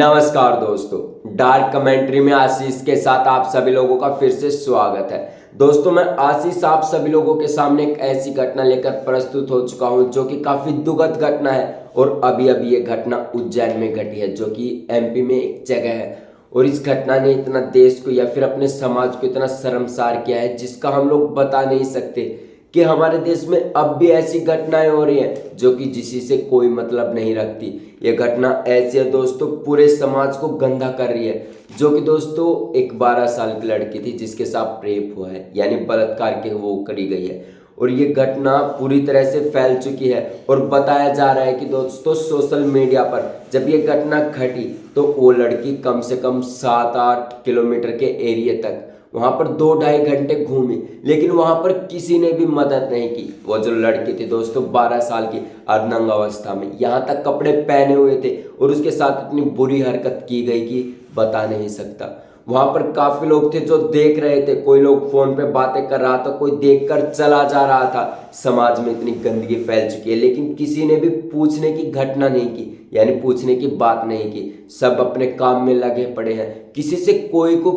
नमस्कार दोस्तों, dark commentary में आशीष के साथ आप सभी लोगों का फिर से स्वागत है। दोस्तों, मैं आशीष आप सभी लोगों के सामने एक ऐसी घटना लेकर प्रस्तुत हो चुका हूं जो कि काफी दुखद घटना है और अभी अभी ये घटना उज्जैन में घटी है, जो कि एमपी में एक जगह है। और इस घटना ने इतना देश को या फिर अपने समाज को इतना शर्मसार किया है जिसका हम लोग बता नहीं सकते कि हमारे देश में अब भी ऐसी घटनाएं हो रही हैं जो कि जिसी से कोई मतलब नहीं रखती। ये घटना ऐसी है दोस्तों, पूरे समाज को गंदा कर रही है। जो कि दोस्तों एक 12 साल की लड़की थी जिसके साथ रेप हुआ है, यानी बलात्कार के वो करी गई है। और ये घटना पूरी तरह से फैल चुकी है और बताया जा रहा है कि दोस्तों सोशल मीडिया पर जब ये घटना घटी तो वो लड़की कम से कम 7-8 किलोमीटर के एरिया तक वहां पर 2-2.5 घंटे घूमी, लेकिन वहां पर किसी ने भी मदद नहीं की। वो जो लड़की थी दोस्तों 12 साल की, अर्धनग्न अवस्था में, यहाँ तक कपड़े पहने हुए थे और उसके साथ इतनी बुरी हरकत की गई कि बता नहीं सकता। वहां पर काफी लोग थे जो देख रहे थे, कोई लोग फोन पे बातें कर रहा था, कोई देखकर चला जा रहा था। समाज में इतनी गंदगी फैल चुकी है लेकिन किसी ने भी पूछने की घटना नहीं की, यानी पूछने की बात नहीं की। सब अपने काम में लगे पड़े हैं, किसी से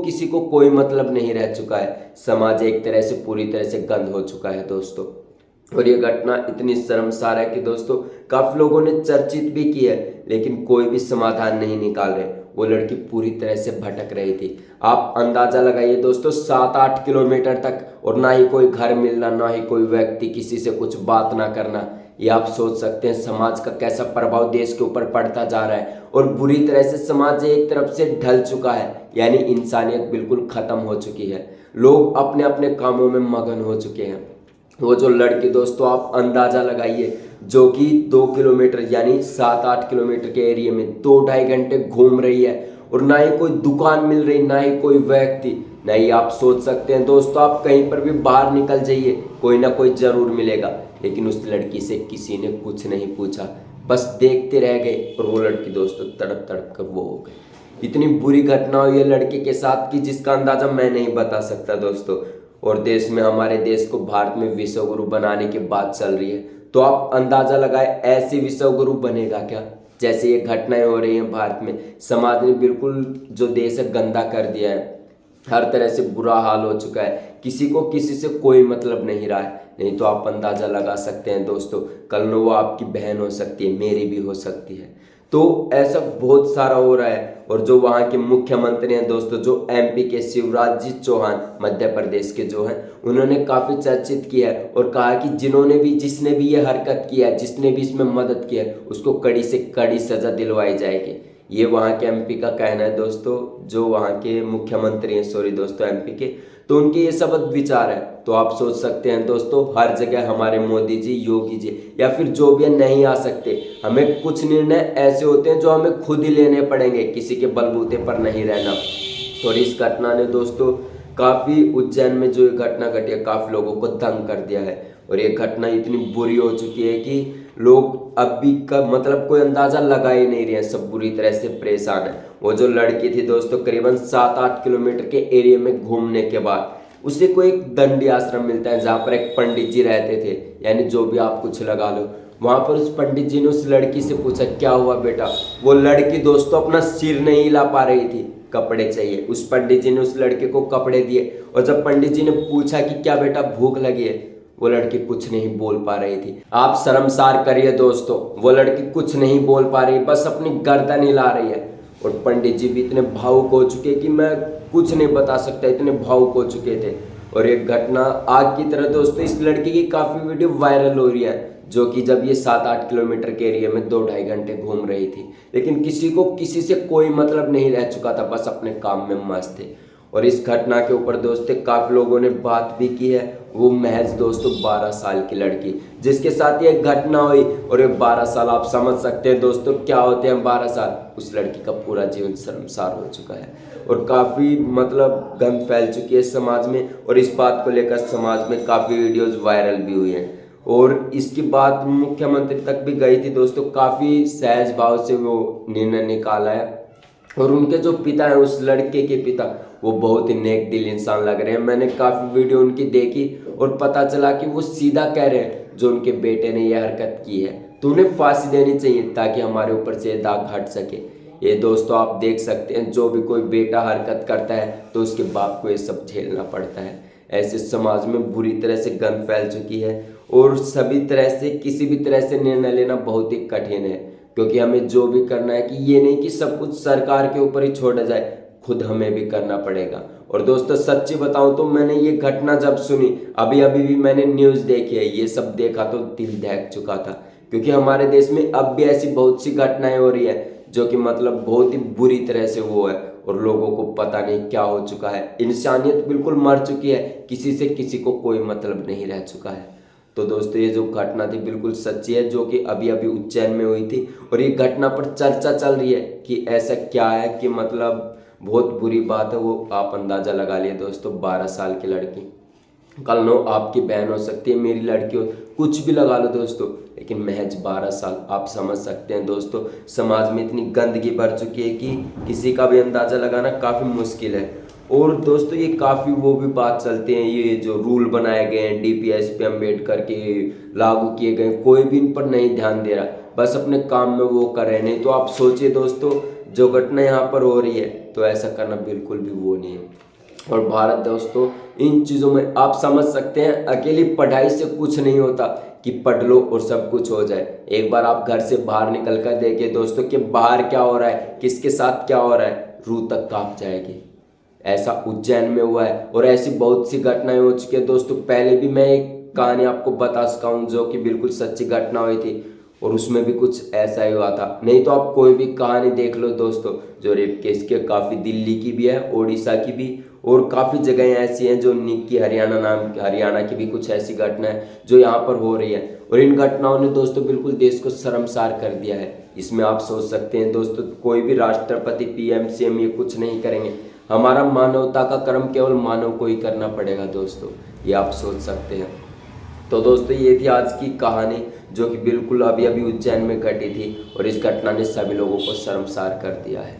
किसी को कोई मतलब नहीं रह चुका है। समाज एक तरह से पूरी तरह से गंद हो चुका है दोस्तों। और ये घटना इतनी शर्मसार है कि दोस्तों काफी लोगों ने चर्चित भी की है लेकिन कोई भी समाधान नहीं निकाल रहे। वो लड़की पूरी तरह से भटक रही थी। आप अंदाजा लगाइए दोस्तों, 7-8 किलोमीटर तक, और ना ही कोई घर मिलना, ना ही कोई व्यक्ति, किसी से कुछ बात ना करना। ये आप सोच सकते हैं समाज का कैसा प्रभाव देश के ऊपर पड़ता जा रहा है। और बुरी तरह से समाज एक तरफ से ढल चुका है, यानी इंसानियत बिल्कुल खत्म हो चुकी है। लोग अपने अपने कामों में मगन हो चुके हैं। वो जो लड़की दोस्तों आप अंदाजा लगाइए, जो कि 2 किलोमीटर यानी 7-8 किलोमीटर के एरिया में 2-2.5 घंटे घूम रही है और ना ही कोई दुकान मिल रही, ना ही कोई व्यक्ति। नहीं, आप सोच सकते हैं दोस्तों, आप कहीं पर भी बाहर निकल जाइए, कोई ना कोई जरूर मिलेगा। लेकिन उस लड़की से किसी ने कुछ नहीं पूछा, बस देखते रह गए। और वो लड़की दोस्तों तड़प तड़प कर वो हो गई। इतनी बुरी घटना हुई है लड़के के साथ कि जिसका अंदाजा मैं नहीं बता सकता दोस्तों। और देश में, हमारे देश को भारत में विश्व गुरु बनाने की बात चल रही है, तो आप अंदाजा लगाए ऐसे विश्व गुरु बनेगा क्या? जैसे ये घटनाएं हो रही हैं भारत में, समाज ने बिल्कुल जो देश है गंदा कर दिया है। हर तरह से बुरा हाल हो चुका है, किसी को किसी से कोई मतलब नहीं रहा है। नहीं तो आप अंदाजा लगा सकते हैं दोस्तों, कल वो आपकी बहन हो सकती है, मेरी भी हो सकती है। तो ऐसा बहुत सारा हो रहा है। और जो वहाँ के मुख्यमंत्री हैं दोस्तों, जो एमपी के शिवराज जी चौहान, मध्य प्रदेश के जो हैं, उन्होंने काफ़ी चर्चित किया है और कहा कि जिसने भी ये हरकत किया है, जिसने भी इसमें मदद किया है, उसको कड़ी से कड़ी सज़ा दिलवाई जाएगी। ये वहाँ के एमपी का कहना है दोस्तों, जो वहाँ के मुख्यमंत्री हैं, सॉरी दोस्तों एमपी के, तो उनके ये शब्द विचार है। तो आप सोच सकते हैं दोस्तों, हर जगह हमारे मोदी जी, योगी जी या फिर जो भी नहीं आ सकते। हमें कुछ निर्णय ऐसे होते हैं जो हमें खुद ही लेने पड़ेंगे, किसी के बलबूते पर नहीं रहना। और इस घटना ने दोस्तों काफ़ी, उज्जैन में जो ये घटना घटी है, काफ़ी लोगों को दंग कर दिया है। और ये घटना इतनी बुरी हो चुकी है कि लोग अब भी का मतलब कोई अंदाजा लगा ही नहीं रहे हैं, सब बुरी तरह से परेशान है। वो जो लड़की थी दोस्तों करीबन 7-8 किलोमीटर के एरिया में घूमने के बाद उसे कोई एक दंडी आश्रम मिलता है जहाँ पर एक पंडित जी रहते थे, यानी जो भी आप कुछ लगा लो। वहां पर उस पंडित जी ने उस लड़की से पूछा, क्या हुआ बेटा? वो लड़की दोस्तों अपना सिर नहीं हिला पा रही थी, कपड़े चाहिए। उस पंडित जी ने उस लड़के को कपड़े दिए और जब पंडित जी ने पूछा कि क्या बेटा भूख लगी है, वो लड़की कुछ नहीं बोल पा रही थी। आप शर्मसार करिए दोस्तों, वो लड़की कुछ नहीं बोल पा रही, बस अपनी गर्दन हिला रही है। और पंडित जी भी इतने भावुक हो चुके कि मैं कुछ नहीं बता सकता, इतने भावुक हो चुके थे। और एक घटना आग की तरह दोस्तों, इस लड़की की काफ़ी वीडियो वायरल हो रही है, जो कि जब ये 7-8 किलोमीटर के एरिया में 2-2.5 घंटे घूम रही थी, लेकिन किसी को किसी से कोई मतलब नहीं रह चुका था, बस अपने काम में मस्त थे। और इस घटना के ऊपर दोस्तों काफ़ी लोगों ने बात भी की है। वो महज दोस्तों 12 साल की लड़की जिसके साथ ये घटना हुई, और ये 12 साल आप समझ सकते हैं दोस्तों क्या होते हैं 12 साल। उस लड़की का पूरा जीवन शर्मसार हो चुका है और काफ़ी मतलब गंद फैल चुकी है समाज में। और इस बात को लेकर समाज में काफ़ी वीडियोज़ वायरल भी हुई हैं और इसकी बात मुख्यमंत्री तक भी गई थी दोस्तों। काफ़ी सहज भाव से वो निर्णय निकाला है। और उनके जो पिता हैं, उस लड़के के पिता, वो बहुत ही नेक दिल इंसान लग रहे हैं। मैंने काफ़ी वीडियो उनकी देखी और पता चला कि वो सीधा कह रहे हैं, जो उनके बेटे ने यह हरकत की है तो उन्हें फांसी देनी चाहिए ताकि हमारे ऊपर से दाग हट सके। ये दोस्तों आप देख सकते हैं, जो भी कोई बेटा हरकत करता है तो उसके बाप को ये सब झेलना पड़ता है। ऐसे समाज में बुरी तरह से गंद फैल चुकी है और सभी तरह से किसी भी तरह से निर्णय लेना बहुत ही कठिन है, क्योंकि हमें जो भी करना है कि ये नहीं कि सब कुछ सरकार के ऊपर ही छोड़ा जाए, खुद हमें भी करना पड़ेगा। और दोस्तों सच्ची बताऊं तो मैंने ये घटना जब सुनी, अभी अभी भी मैंने न्यूज़ देखी है, ये सब देखा तो दिल दहक चुका था, क्योंकि हमारे देश में अब भी ऐसी बहुत सी घटनाएं हो रही है जो कि मतलब बहुत ही बुरी तरह से वो है और लोगों को पता नहीं क्या हो चुका है। इंसानियत बिल्कुल मर चुकी है, किसी से किसी को कोई मतलब नहीं रह चुका है। तो दोस्तों ये जो घटना थी बिल्कुल सच्ची है, जो कि अभी अभी उज्जैन में हुई थी और ये घटना पर चर्चा चल रही है कि ऐसा क्या है कि मतलब बहुत बुरी बात है। वो आप अंदाज़ा लगा लिए दोस्तों, 12 साल की लड़की, कल नो आपकी बहन हो सकती है, मेरी लड़की हो, कुछ भी लगा लो दोस्तों, लेकिन महज 12 साल। आप समझ सकते हैं दोस्तों, समाज में इतनी गंदगी भर चुकी है कि किसी का भी अंदाज़ा लगाना काफ़ी मुश्किल है। और दोस्तों ये काफ़ी वो भी बात चलते हैं, ये जो रूल बनाए गए हैं DPS पे अम्बेडकर के लागू किए गए, कोई भी इन पर नहीं ध्यान दे रहा, बस अपने काम में वो कर रहे हैं। नहीं तो आप सोचिए दोस्तों, जो घटना यहाँ पर हो रही है तो ऐसा करना बिल्कुल भी वो नहीं है। और भारत दोस्तों इन चीज़ों में आप समझ सकते हैं, अकेली पढ़ाई से कुछ नहीं होता कि पढ़ लो और सब कुछ हो जाए। एक बार आप घर से बाहर निकल कर देखिए दोस्तों कि बाहर क्या हो रहा है, किसके साथ क्या हो रहा है, रूह तक कांप जाएगी। ऐसा उज्जैन में हुआ है और ऐसी बहुत सी घटनाएं हो चुकी है दोस्तों। पहले भी मैं एक कहानी आपको बता सका हूँ जो कि बिल्कुल सच्ची घटना हुई थी और उसमें भी कुछ ऐसा ही हुआ था। नहीं तो आप कोई भी कहानी देख लो दोस्तों, जो रेप केस के काफ़ी दिल्ली की भी है, उड़ीसा की भी, और काफ़ी जगहें ऐसी हैं जो निक्की हरियाणा की भी कुछ ऐसी घटना है जो यहाँ पर हो रही है। और इन घटनाओं ने दोस्तों बिल्कुल देश को शर्मसार कर दिया है। इसमें आप सोच सकते हैं दोस्तों, कोई भी राष्ट्रपति PM CM ये कुछ नहीं करेंगे, हमारा मानवता का कर्म केवल मानव को ही करना पड़ेगा दोस्तों, ये आप सोच सकते हैं। तो दोस्तों ये थी आज की कहानी जो कि बिल्कुल अभी अभी उज्जैन में घटी थी और इस घटना ने सभी लोगों को शर्मसार कर दिया है।